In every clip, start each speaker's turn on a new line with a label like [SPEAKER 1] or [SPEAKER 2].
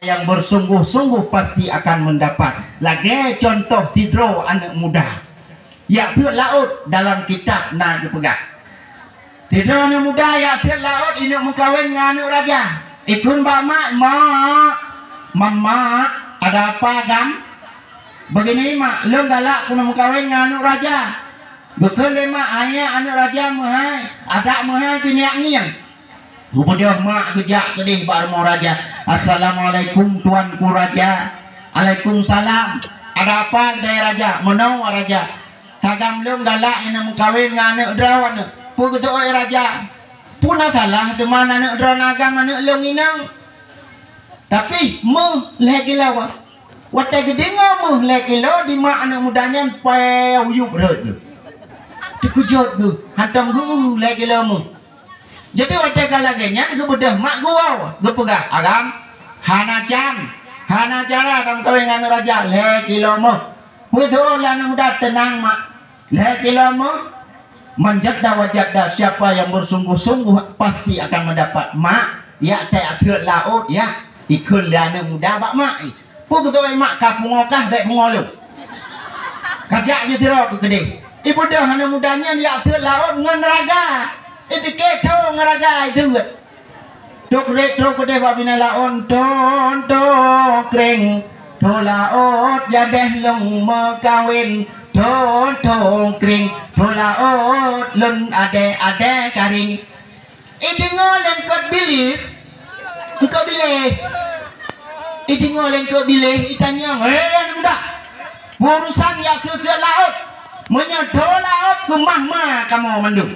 [SPEAKER 1] yang bersungguh-sungguh pasti akan mendapat. Lagi contoh tidro anak muda ya thưa laut dalam kitab na dipegang. Tidro anak muda ya thưa laut ini mengkawin dengan anak raja. Ikun mak mama ada apa kan? Begini mak, lu galak kuna mengkawin dengan anak raja. Bekal mak ayah anak raja mahai, ada mahai piniak ni yang. Kemudian mak kejak kedih baru raja. Assalamualaikum tuanku raja. Waalaikumsalam. Ada apa dari raja? Menau raja. Tagam lu galak ina mengkawin dengan anak drawan. Pugutu oi raja. Puna salah deman anak drawan agam anak lu inang. Tapi mu lagi lawa. Watai gede ngamu lagi lo di mak anak mudanya payau yuk rod. Dikujut tu, hantam gu lagi lo mu. Jadi watai kalagenya gu bedah mak gua, gu pegah agam hana cara dalam kawin anak raja lagi lo mu. Betul lah anak muda tenang mak. Lagi lo mu menjada wajada siapa yang bersungguh-sungguh pasti akan mendapat mak. Ya tak atur laut ya ikut lah anak muda bak mak. Puk tu mak kapungokah baik pengolu. Kajak je sirok ke gede. Ibu dah anak mudanya dia atur laut ngan raga. Pikir tahu ngaraga itu. Tok retro gede bak bina laut to kring. To laut jadeh long mekawin. To kring. To laut lun ade karing. Dengar lengkot bilis. Engkau bilih. Dengar lengkot bilih. Tanya, muda. Urusan yang sosial laut. Menyedot laut ke mahma kamu mandung.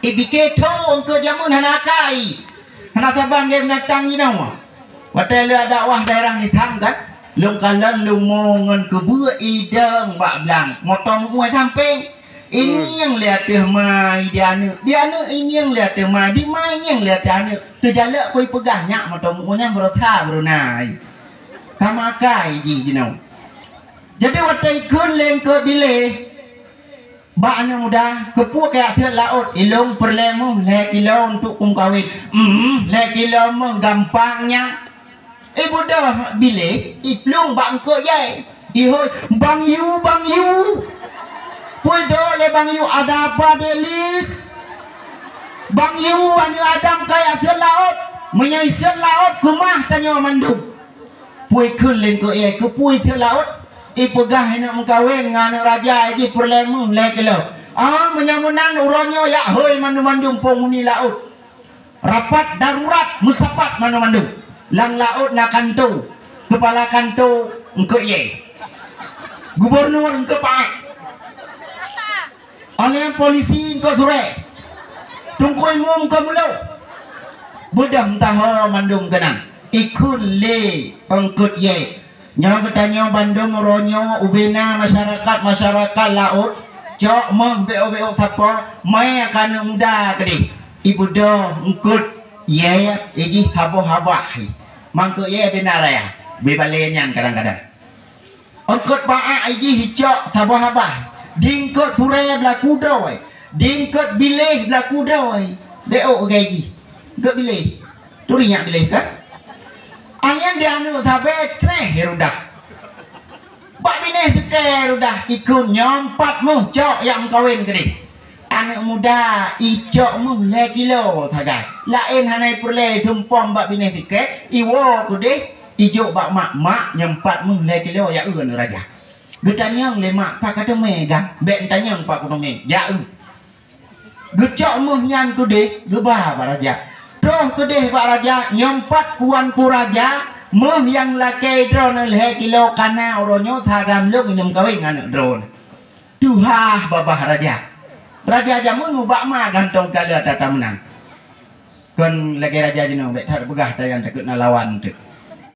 [SPEAKER 1] Ibike to engkau jamun hanakai. Hana sabang dia menatang ni nama. Watai lu dakwah daerah ni tham kan. Lu kalan lu mongan ke buat idang bak belang. Motong muai samping. Ini yang lihat dia mai dia ini yang lihat dia mai di mai yang lihat dia terjalak koi pegahnya motong muanya berotha berunai. Kamakai ji know. Jadi watai kun leng ke bilih. Bak anak muda kepuk kayak air laut ilung perlemu lek kilo untuk kawin. Lek kilo mah gampangnya. Ibu dah bilih iplung bak engkau ye. Ihoi bang yu. Puzo le bang yu ada apa delis? Bang yu anu Adam kayak air laut. Menyai air laut kumah tanya mandung. Pui kun leng ke ye ke pui air laut. Ipegah nak mengkawin dengan anak raja ini perlemu lek lo. Menyamunan uronyo ya hoi mandu-mandu penguni laut. Rapat darurat musapat mandu-mandu. Lang laut nak kanto. Kepala kanto engkau ye. Gubernur engkau pak. Oleh polisi engkau sore. Tungkoi mu engkau mulu. Budam tahu mandung kenang. Ikun le engkau ye. Nyawa bertanya Bandung ronyo ubina masyarakat laut cok meh beo siapa mai akan muda kedi ibu do engkut ye iji habo-habah mangko ye benar ya bebalenyan kadang-kadang engkut baa iji hicok habo-habah dingkut sure berlaku doi dingkut bilih berlaku doi beo gaji engkut bilih turinya bilih kan Alian dia anu sampai cereh rudah. Bak bineh teke rudah ikut nyompatmu cok yang kawin kini. Anak muda icokmu le kilo sagai. Lain hanai perle sumpom bak bineh teke iwo kude ijo bak mak nyompatmu le kilo ya eun raja. Getanyang le mak pak kata mega ben tanyang pak kuno me ya eun. Gecokmu nyan kude gebah raja. Doh kedeh Pak Raja nyompat kuanku raja meh yang laki drone leh kilo kana oronyo thagam luk nyem kawin anak drone tuhah babah raja jamun mubak ma gantong kala tata menang kon lagi raja jino bet har begah tayan takut na lawan tu